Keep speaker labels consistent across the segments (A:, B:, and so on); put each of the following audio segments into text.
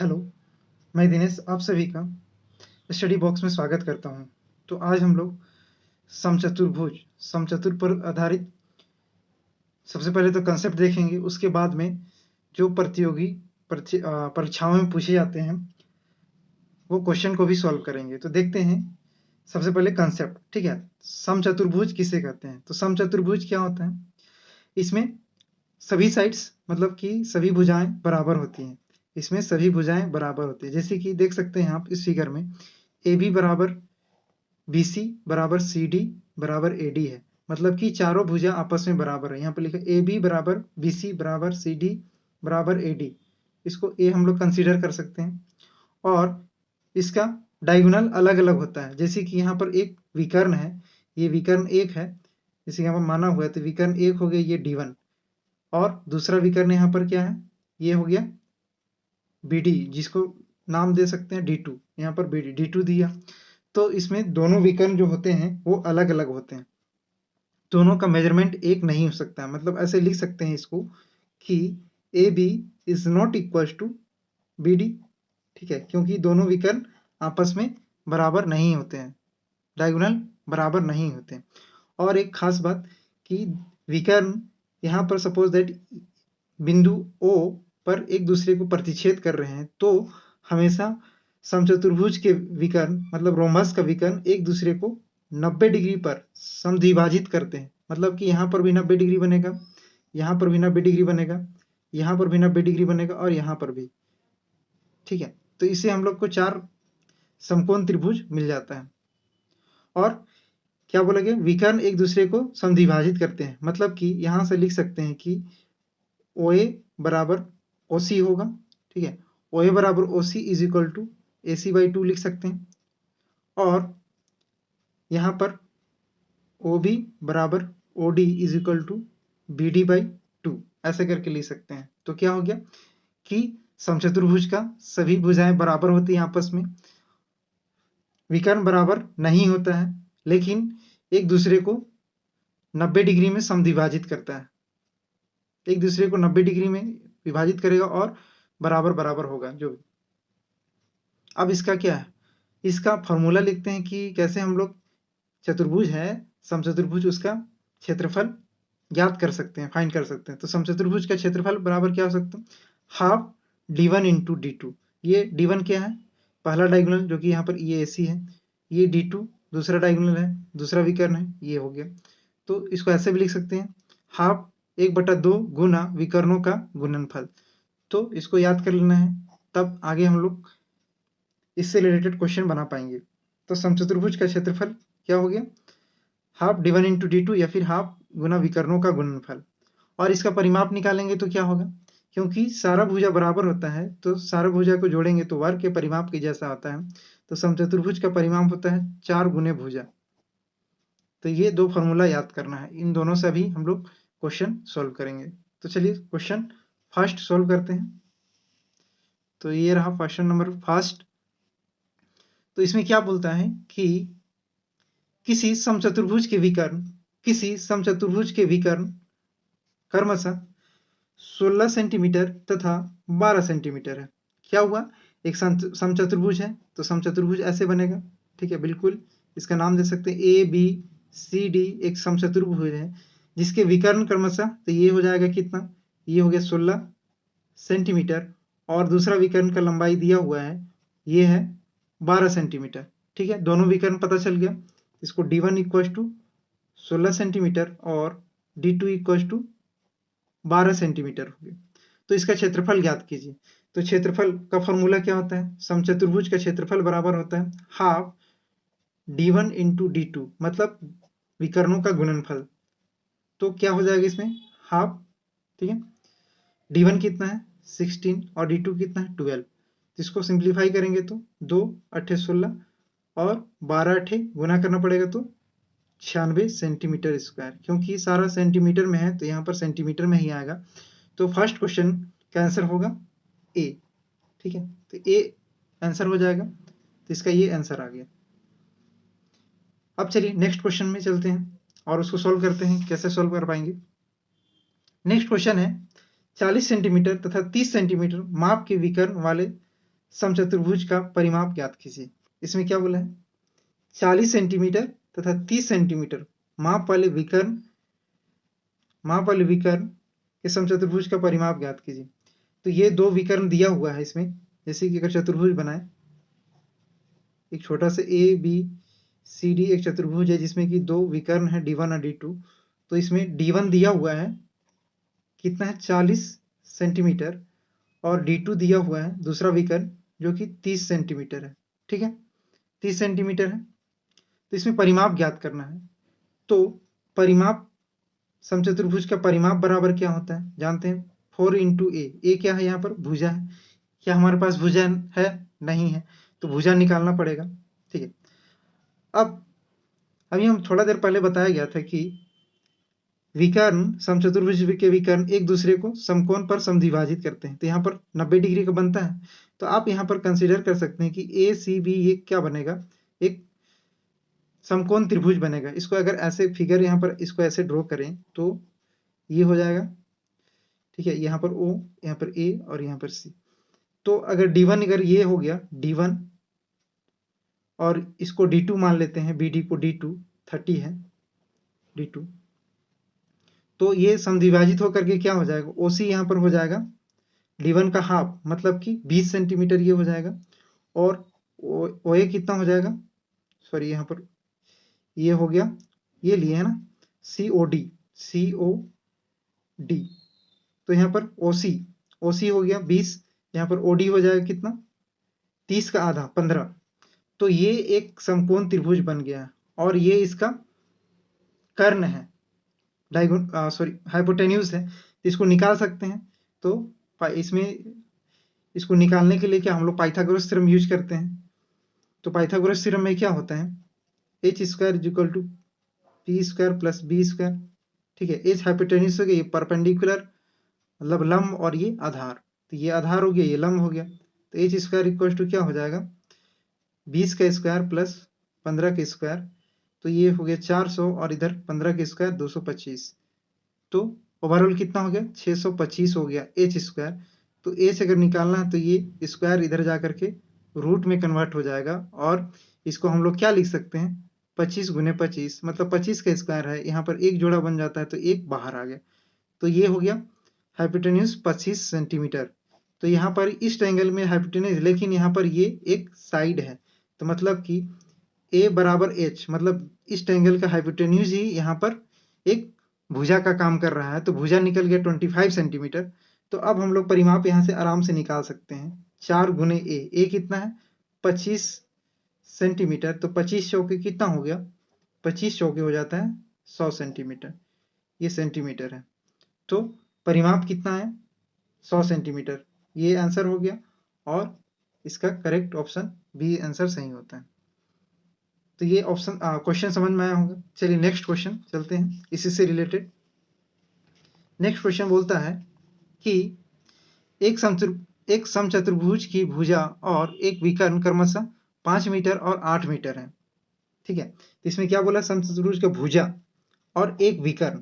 A: Hello, मैं दिनेश आप सभी का स्टडी बॉक्स में स्वागत करता हूं। तो आज हम लोग समचतुर पर आधारित सबसे पहले तो कंसेप्ट देखेंगे, उसके बाद में जो प्रतियोगी परीक्षाओं में पूछे जाते हैं वो क्वेश्चन को भी सॉल्व करेंगे। तो देखते हैं सबसे पहले कंसेप्ट, ठीक है। समचतुर्भुज किसे कहते हैं? तो समचतुर्भुज क्या होता है? इसमें सभी साइड्स मतलब कि सभी भुजाएं बराबर होती हैं। इसमें सभी भुजाएं बराबर होती है, जैसे कि देख सकते हैं आप इस फिगर में ए बी बराबर बी सी बराबर सी डी बराबर ए डी है, मतलब कि चारों भुजा आपस में बराबर है। यहाँ पर लिखा ए बी बराबर बी सी बराबर सी डी बराबर ए डी, इसको ए हम लोग कंसीडर कर सकते हैं। और इसका डायगोनल अलग अलग होता है, जैसे कि यहाँ पर एक विकर्ण है, ये विकर्ण एक है, जैसे यहाँ पर माना हुआ है, तो विकर्ण एक हो गया ये D1, और दूसरा विकर्ण यहाँ पर क्या है, ये हो गया BD, जिसको नाम दे सकते हैं D2, यहाँ पर BD D2 दिया। तो इसमें दोनों विकर्ण जो होते हैं वो अलग अलग होते हैं, दोनों का मेजरमेंट एक नहीं हो सकता है। मतलब ऐसे लिख सकते हैं इसको कि AB is not equal to BD, ठीक है, क्योंकि दोनों विकर्ण आपस में बराबर नहीं होते हैं, डायगोनल बराबर नहीं होते हैं। और एक खास बात कि विकर्ण यहाँ पर सपोज दैट बिंदु O पर एक दूसरे को प्रतिच्छेद कर रहे हैं, तो हमेशा समचतुर्भुज के विकर्ण मतलब रोम्बस का विकर्ण एक दूसरे को 90 डिग्री पर समद्विभाजित करते हैं। मतलब कि यहाँ पर भी 90 डिग्री बनेगा, यहाँ पर भी 90 डिग्री बनेगा, यहाँ पर भी 90 डिग्री बनेगा, और यहाँ पर भी, ठीक है। तो इससे हम लोग को 4 समकोण त्रिभुज मिल जाता है। और क्या बोलेंगे, विकर्ण एक दूसरे को समद्विभाजित करते हैं, मतलब कि यहाँ से लिख सकते हैं कि OA बराबर OC होगा, ठीक है। OA बराबर OC is equal to AC/2 लिख सकते हैं। और यहाँ पर OB बराबर OD is equal to BD/2 ऐसे करके लिख सकते हैं। तो क्या हो गया कि समचतुर्भुज का सभी भुजाएं बराबर होती हैं आपस में, विकर्ण बराबर नहीं होता है, लेकिन एक दूसरे को 90 डिग्री में समद्विभाजित करता है, एक दूसरे को 90 डिग्री में विभाजित करेगा और बराबर बराबर होगा जो भी। अब इसका क्या है, इसका फॉर्मूला लिखते हैं कि कैसे हम लोग चतुर्भुज है समचतुर्भुज, उसका क्षेत्रफल ज्ञात कर सकते हैं, फाइंड कर सकते हैं। तो समचतुर्भुज का क्षेत्रफल बराबर क्या हो सकता है, हाफ D1 इंटू D2। ये D1 क्या है, पहला डायगोनल जो कि यहाँ पर ये AC है, ये D2 दूसरा डायगोनल है, दूसरा विकर्ण है, ये हो गया। तो इसको ऐसे भी लिख सकते हैं, हाफ 1/2 गुना विकर्णों का गुणनफल। तो इसको याद कर लेना है, तब आगे हम लोग इससे रिलेटेड क्वेश्चन बना पाएंगे। तो समचतुर्भुज का क्षेत्रफल क्या हो गया, हाफ D1 इंटू D2 या फिर हाफ गुना विकर्णों का गुणनफल। और इसका परिमाप निकालेंगे तो क्या होगा, क्योंकि सारा भुजा बराबर होता है तो सारा भुजा को जोड़ेंगे तो वर्ग के परिमाप के जैसा होता है। तो समचतुर्भुज का परिमाप होता है 4 गुने भुजा। तो ये दो फॉर्मूला याद करना है, इन दोनों से भी हम लोग क्वेश्चन सॉल्व करेंगे। तो चलिए क्वेश्चन फर्स्ट सॉल्व करते हैं। तो ये रहा क्वेश्चन नंबर फर्स्ट। तो इसमें क्या बोलता है कि किसी समचतुर्भुज के विकर्ण क्रमशः 16 सेंटीमीटर तथा 12 सेंटीमीटर है। क्या हुआ, एक समचतुर्भुज है तो समचतुर्भुज ऐसे बनेगा, ठीक है, बिल्कुल इसका नाम दे सकते हैं ABCD, एक समचतुर्भुज है जिसके विकर्ण क्रमशः, तो ये हो जाएगा कितना, ये हो गया 16 सेंटीमीटर, और दूसरा विकर्ण का लंबाई दिया हुआ है ये है 12 सेंटीमीटर, ठीक है। दोनों विकर्ण पता चल गया, इसको D1 इक्वल टू 16 सेंटीमीटर और D2 इक्वल टू 12 सेंटीमीटर हो गया। तो इसका क्षेत्रफल ज्ञात कीजिए। तो क्षेत्रफल का फॉर्मूला क्या होता है, समचतुर्भुज का क्षेत्रफल बराबर होता है हाफ D1 इंटू D2, मतलब विकर्णों का गुणनफल। तो क्या हो जाएगा इसमें हाफ, ठीक है। D1 कितना है 16 और D2 कितना है 12। इसको सिंप्लीफाई करेंगे तो 2 8 16 और 12 8 गुना करना पड़ेगा तो 96 सेंटीमीटर स्क्वायर, क्योंकि सारा सेंटीमीटर में है तो यहाँ पर सेंटीमीटर में ही आएगा। तो फर्स्ट क्वेश्चन का आंसर होगा ए, ठीक है। तो ए आंसर हो जाएगा, तो इसका ये आंसर आ गया। अब चलिए नेक्स्ट क्वेश्चन में चलते हैं और उसको सॉल्व करते हैं, कैसे सॉल्व कर पाएंगे। नेक्स्ट क्वेश्चन है 40 सेंटीमीटर तथा 30 सेंटीमीटर माप के विकर्ण वाले समचतुर्भुज का परिमाप ज्ञात कीजिए। इसमें क्या बोला है, 40 सेंटीमीटर तथा 30 सेंटीमीटर माप वाले विकर्ण के समचतुर्भुज का परिमाप ज्ञात कीजिए। तो ये दो विकर्ण दिया हुआ है इसमें, जैसे कि अगर चतुर्भुज बनाए, एक छोटा सा ए बी सी डी एक चतुर्भुज है जिसमें कि दो विकर्ण है D1 और D2। तो इसमें D1 दिया हुआ है कितना है, 40 सेंटीमीटर, और D2 दिया हुआ है दूसरा विकर्ण जो कि 30 सेंटीमीटर है। ठीक है, 30 सेंटीमीटर है। तो इसमें परिमाप ज्ञात करना है। तो परिमाप, समचतुर्भुज का परिमाप बराबर क्या होता है, जानते हैं, 4 इंटू ए क्या है, यहाँ पर भुजा है। क्या हमारे पास भुजा है, नहीं है, तो भुजा निकालना पड़ेगा। ठीक है, अब अभी हम थोड़ा देर पहले बताया गया था कि विकर्ण, समचतुर्भुज के विकर्ण एक दूसरे को समकोण पर समद्विभाजित करते हैं। तो यहाँ पर 90 डिग्री का बनता है। तो आप यहाँ पर कंसीडर कर सकते हैं कि ए सी बी ये क्या बनेगा, एक समकोण त्रिभुज बनेगा। इसको अगर ऐसे फिगर यहाँ पर इसको ऐसे ड्रॉ करें तो ये हो जाएगा। ठीक है, यहाँ पर ओ, यहाँ पर ए और यहाँ पर सी। तो अगर D1 अगर ये हो गया D1 और इसको D2 मान लेते हैं, BD को D2, 30 है D2, तो ये समद्विभाजित होकर के क्या हो जाएगा, OC यहाँ पर हो जाएगा D1 का हाफ, मतलब कि 20 सेंटीमीटर ये हो जाएगा। और OA कितना हो जाएगा, सॉरी यहाँ पर ये हो गया, ये लिए है ना COD, तो यहाँ पर OC हो गया 20, यहाँ पर OD हो जाएगा कितना, 30 का आधा 15। तो ये एक समकोण त्रिभुज बन गया है और ये इसका कर्ण है, हाइपोटेन्यूज है। तो इसको निकाल सकते हैं। तो इसमें इसको निकालने के लिए क्या हम लोग पाइथागोरस थ्योरम यूज करते हैं। तो पाइथागोरस थ्योरम में क्या होता है, h square is equal to p square plus b square. ठीक है, h हाइपोटेन्यूज हो गया, ये परपेंडिकुलर मतलब लंब, और ये आधार, तो ये आधार हो गया, ये लंब हो गया। तो h स्क्वायर इक्वल टू क्या हो जाएगा, 20 का स्क्वायर प्लस 15 का स्क्वायर, तो ये हो गया 400, और इधर 15 का स्क्वायर 225। तो ओवरऑल कितना हो गया, 625 हो गया h स्क्वायर। तो h अगर निकालना है तो ये स्क्वायर इधर जा करके रूट में कन्वर्ट हो जाएगा, और इसको हम लोग क्या लिख सकते हैं, 25 गुने 25, मतलब 25 का स्क्वायर है, यहाँ पर एक जोड़ा बन जाता है तो एक बाहर आ गया। तो ये हो गया हाइपोटेन्यूज 25 सेंटीमीटर। तो यहाँ पर इस ट्रायंगल में हाइपोटेन्यूज, लेकिन यहाँ पर ये एक साइड है, तो मतलब कि A बराबर H, मतलब इस ट्रायंगल का हाइपोटेन्यूज ही यहाँ पर एक भुजा का काम कर रहा है। तो भुजा निकल गया 25 सेंटीमीटर। तो अब हम लोग परिमाप यहाँ से आराम से निकाल सकते हैं, 4 गुने A कितना है, 25 सेंटीमीटर। तो 25 चौके कितना हो गया, 25 चौके हो जाता है 100 सेंटीमीटर, ये सेंटीमीटर है। तो परिमाप कितना है, 100 सेंटीमीटर, ये आंसर हो गया, और इसका करेक्ट ऑप्शन बी आंसर सही होता है। तो ये ऑप्शन क्वेश्चन समझ में आया होगा। चलिए नेक्स्ट क्वेश्चन चलते हैं इसी से रिलेटेड। नेक्स्ट क्वेश्चन बोलता है कि एक समचतुर्भुज की भुजा और एक विकर्ण क्रमशः 5 मीटर और 8 मीटर है। ठीक है, तो इसमें क्या बोला, समचतुर्भुज का भुजा और एक विकर्ण।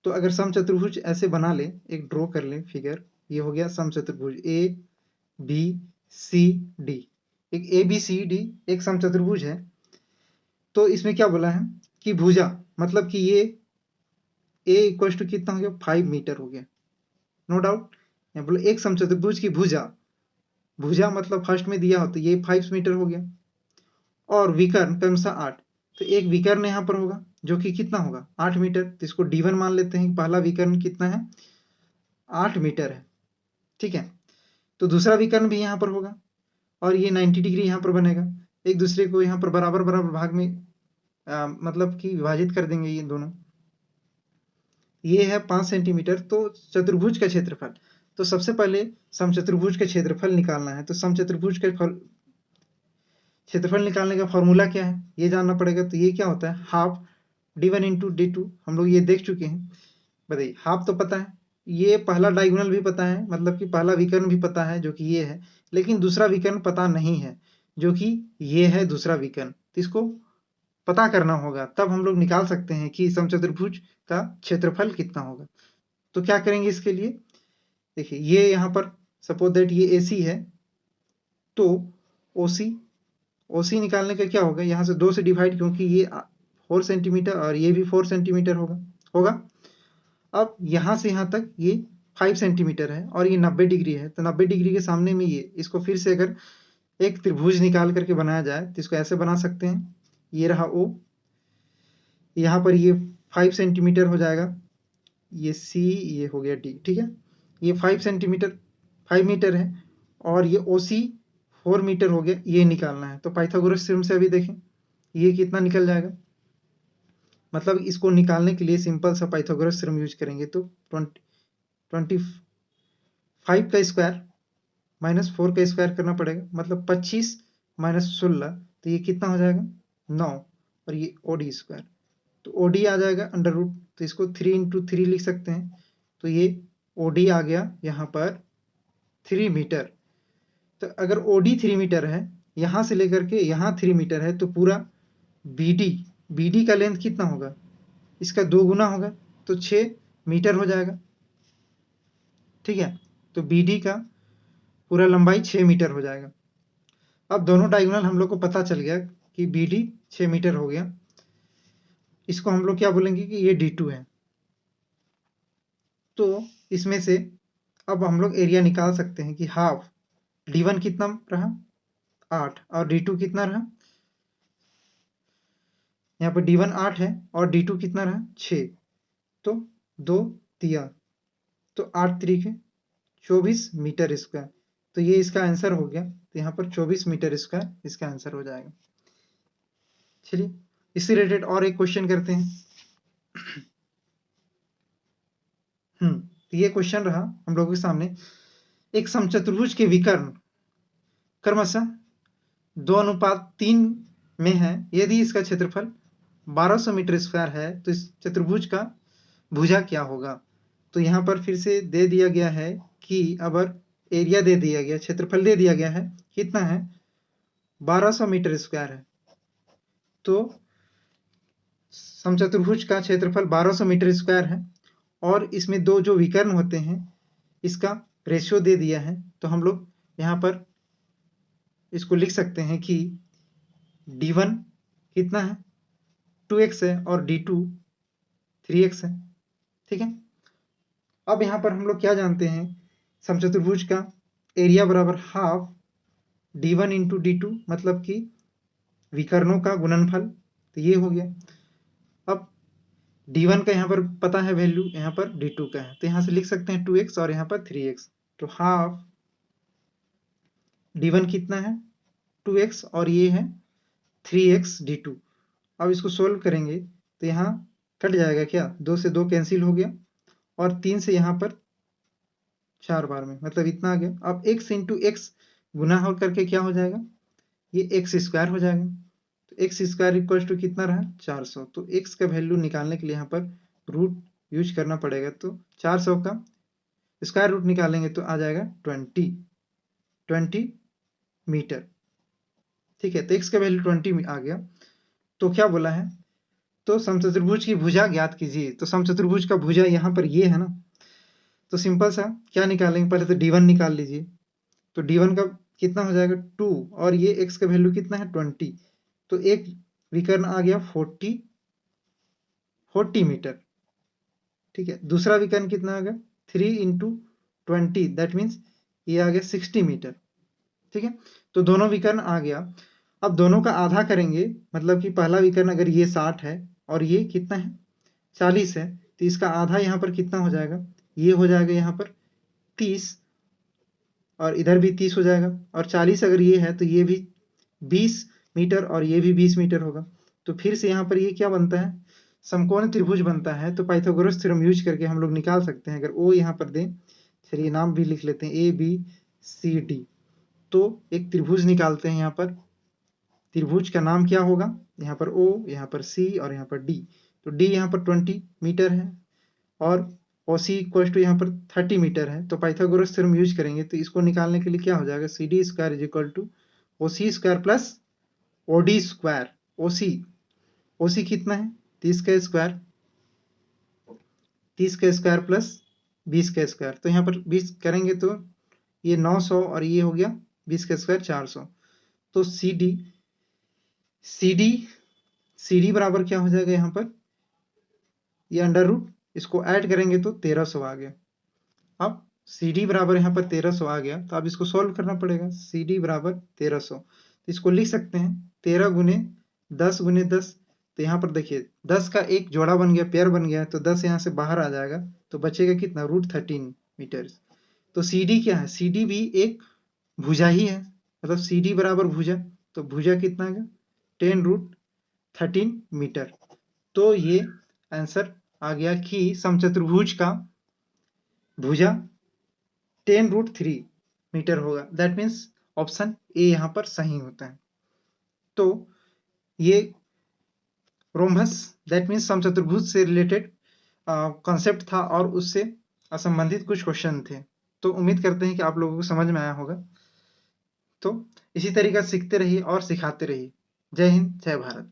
A: तो अगर समचतुर्भुज ऐसे बना ले, एक ड्रॉ कर ले फिगर, ये हो गया समचतुर्भुज ABCD, एक ABCD एक समचतुर्भुज है। तो इसमें क्या बोला है कि भुजा, मतलब कि ये A इक्वल टू कितना हो गया, 5 मीटर हो गया, नो डाउट। यहाँ बोले एक समचतुर्भुज की भुजा मतलब फर्स्ट में दिया हो तो ये 5 मीटर हो गया, और विकर्ण क्रमशः 8। तो एक विकर्ण यहाँ पर होगा जो कि कितना होगा, 8 मीटर। तो इसको D1 मान लेते हैं, पहला विकर्ण कितना है, 8 मीटर है। ठीक है, तो दूसरा विकर्ण भी यहाँ पर होगा, और ये 90 डिग्री यहाँ पर बनेगा। एक दूसरे को यहाँ पर बराबर बराबर भाग में मतलब कि विभाजित कर देंगे ये दोनों। ये है 5 सेंटीमीटर। तो चतुर्भुज का क्षेत्रफल, तो सबसे पहले समचतुर्भुज का क्षेत्रफल निकालना है। तो समचतुर्भुज का क्षेत्रफल निकालने का फॉर्मूला क्या है, ये जानना पड़ेगा। तो ये क्या होता है, हाफ D1 इंटू D2, हम लोग ये देख चुके हैं। बताइए, हाफ तो पता है, ये पहला डायगोनल भी पता है, मतलब कि पहला विकर्ण भी पता है जो कि ये है, लेकिन दूसरा विकर्ण पता नहीं है जो कि ये है दूसरा विकर्ण। तो इसको पता करना होगा, तब हम लोग निकाल सकते हैं कि समचतुर्भुज का क्षेत्रफल कितना होगा। तो क्या करेंगे इसके लिए, देखिए ये यहाँ पर सपोज दैट ये AC है, तो OC निकालने का क्या होगा, यहाँ से 2 से डिवाइड, क्योंकि ये 4 सेंटीमीटर और ये भी 4 सेंटीमीटर होगा। अब यहाँ से यहाँ तक ये 5 सेंटीमीटर है और ये 90 डिग्री है, तो 90 डिग्री के सामने में ये, इसको फिर से अगर एक त्रिभुज निकाल करके बनाया जाए तो इसको ऐसे बना सकते हैं। ये रहा O, यहाँ पर ये 5 सेंटीमीटर हो जाएगा, ये C, ये हो गया D, ठीक है। ये 5 मीटर है और ये OC 4 मीटर हो गया, ये निकालना है। तो पाइथागोरस थ्योरम से अभी देखें ये कितना निकल जाएगा, मतलब इसको निकालने के लिए सिंपल सा पाइथागोरस थ्योरम यूज करेंगे। तो 25 का स्क्वायर माइनस 4 का स्क्वायर करना पड़ेगा, मतलब 25 माइनस 16, तो ये कितना हो जाएगा 9, और ये OD स्क्वायर, तो OD आ जाएगा अंडर रूट, तो इसको 3 इंटू 3 लिख सकते हैं। तो ये OD आ गया यहाँ पर 3 मीटर। तो अगर OD 3 मीटर है, यहाँ से लेकर के यहाँ 3 मीटर है, तो पूरा BD का लेंथ कितना होगा, इसका 2 गुना होगा, तो 6 मीटर हो जाएगा, ठीक है। तो BD का पूरा लंबाई 6 मीटर हो जाएगा। अब दोनों डायगोनल हम लोग को पता चल गया कि BD 6 मीटर हो गया, इसको हम लोग क्या बोलेंगे कि ये D2 है। तो इसमें से अब हम लोग एरिया निकाल सकते हैं कि हाफ D1 कितना रहा 8 और D2 कितना रहा, यहाँ पर D1 8 है और D2 कितना रहा 6, तो 2 दिया, तो 8 तरीके 24 मीटर स्क्वायर, तो ये इसका आंसर हो गया। तो यहाँ पर 24 मीटर स्क्वायर इसका आंसर हो जाएगा। चलिए इससे रिलेटेड और एक क्वेश्चन करते हैं। तो ये क्वेश्चन रहा हम लोगों के सामने, एक समचतुर्भुज के विकर्ण क्रमशः 2:3 में है, यदि इसका क्षेत्रफल 1200 मीटर स्क्वायर है तो इस चतुर्भुज का भुजा क्या होगा। तो यहाँ पर फिर से दे दिया गया है कि अगर एरिया दे दिया गया, क्षेत्रफल दे दिया गया है, कितना है 1200 मीटर स्क्वायर है, तो समचतुर्भुज का क्षेत्रफल 1200 मीटर स्क्वायर है और इसमें दो जो विकर्ण होते हैं इसका रेशियो दे दिया है। तो हम लोग यहाँ पर इसको लिख सकते हैं कि D1 कितना है 2x है और D2 3x है, ठीक है। अब यहाँ पर हम लोग क्या जानते हैं, समचतुर्भुज का एरिया बराबर हाफ D1 इंटू D2, मतलब कि विकर्णों का गुणनफल, तो ये हो गया। अब D1 का यहाँ पर पता है वैल्यू, यहाँ पर D2 का है, तो यहाँ से लिख सकते हैं 2x और यहाँ पर 3x, तो हाफ D1 कितना है 2x और ये है 3x D2। अब इसको सोल्व करेंगे तो यहाँ कट जाएगा, क्या 2 से 2 कैंसिल हो गया और 3 से यहाँ पर 4 बार में, मतलब इतना आ गया। अब x इंटू एक्स गुना हो करके क्या हो जाएगा, ये एक्स स्क्वायर हो जाएगा। तो एक्स स्क्वायर इक्वल टू कितना रहा 400, तो x का वैल्यू निकालने के लिए यहाँ पर रूट यूज करना पड़ेगा, तो 400 का स्क्वायर रूट निकालेंगे तो आ जाएगा 20 मीटर, ठीक है। तो x का वैल्यू 20 आ गया। तो क्या बोला है, तो समचतुर्भुज की भुजा ज्ञात कीजिए। तो समचतुर्भुज का भुजा यहाँ पर ये है ना, तो सिंपल सा क्या निकालेंगे, पहले तो D1 निकाल लीजिए। तो D1 का कितना हो जाएगा 2 और ये x का वैल्यू कितना है 20, तो एक विकर्ण आ गया 40 मीटर, ठीक है। दूसरा विकर्ण कितना आ गया 3 इंटू 20, दैट मीन्स ये आ गया 60 मीटर, ठीक है। तो दोनों विकर्ण आ गया। अब दोनों का आधा करेंगे, मतलब कि पहला विकर्ण अगर ये 60 है और ये कितना है 40 है, तो इसका आधा यहाँ पर कितना हो जाएगा, ये हो जाएगा यहाँ पर 30 और इधर भी 30 हो जाएगा, और 40 अगर ये है तो ये भी 20 मीटर और ये भी 20 मीटर होगा। तो फिर से यहाँ पर ये क्या बनता है, समकोण त्रिभुज बनता है। तो पाइथागोरस थ्योरम यूज करके हम लोग निकाल सकते हैं। अगर O यहाँ पर दें, चलिए नाम भी लिख लेते हैं ABCD, तो एक त्रिभुज निकालते हैं। यहाँ पर त्रिभुज का नाम क्या होगा, यहाँ पर O, यहाँ पर C और यहाँ पर D। तो D यहाँ पर 20 मीटर है और OC इक्वल टू यहाँ पर 30 मीटर है। तो पाइथागोरस थ्योरम यूज करेंगे तो इसको निकालने के लिए क्या हो जाएगा, CD square is equal to OC square plus OD square. OC कितना है 30 का स्क्वायर, 30 का स्क्वायर प्लस 20 का स्क्वायर, तो यहाँ पर 20 करेंगे तो ये 900 और ये हो गया 20 का स्क्वायर 400। तो सी डी बराबर क्या हो जाएगा यहाँ पर, ये अंडर रूट, इसको ऐड करेंगे तो 1300 आ गया। अब सी डी बराबर यहाँ पर 1300 आ गया, तो अब इसको सॉल्व करना पड़ेगा। सी डी बराबर 1300, तो इसको लिख सकते हैं 13 गुने 10 गुने 10। तो यहाँ पर देखिए 10 का एक जोड़ा बन गया, पेयर बन गया, तो 10 यहाँ से बाहर आ जाएगा, तो बचेगा कितना, रूट 13 मीटर। तो सी डी क्या है, सी डी भी एक भुजा ही है, मतलब सी डी बराबर भुजा, तो भुजा कितना है 10 रूट 13 मीटर। तो ये आंसर आ गया कि समचतुर्भुज का भुजा 10 रूट 3 मीटर होगा। दैट मीन्स ऑप्शन ए यहाँ पर सही होता है। तो ये रोम्बस दैट मीन्स समचतुर्भुज से रिलेटेड कॉन्सेप्ट था और उससे असंबंधित कुछ क्वेश्चन थे। तो उम्मीद करते हैं कि आप लोगों को समझ में आया होगा। तो इसी तरीका सीखते रहिए और सिखाते रहिए। जय हिंद, जय भारत।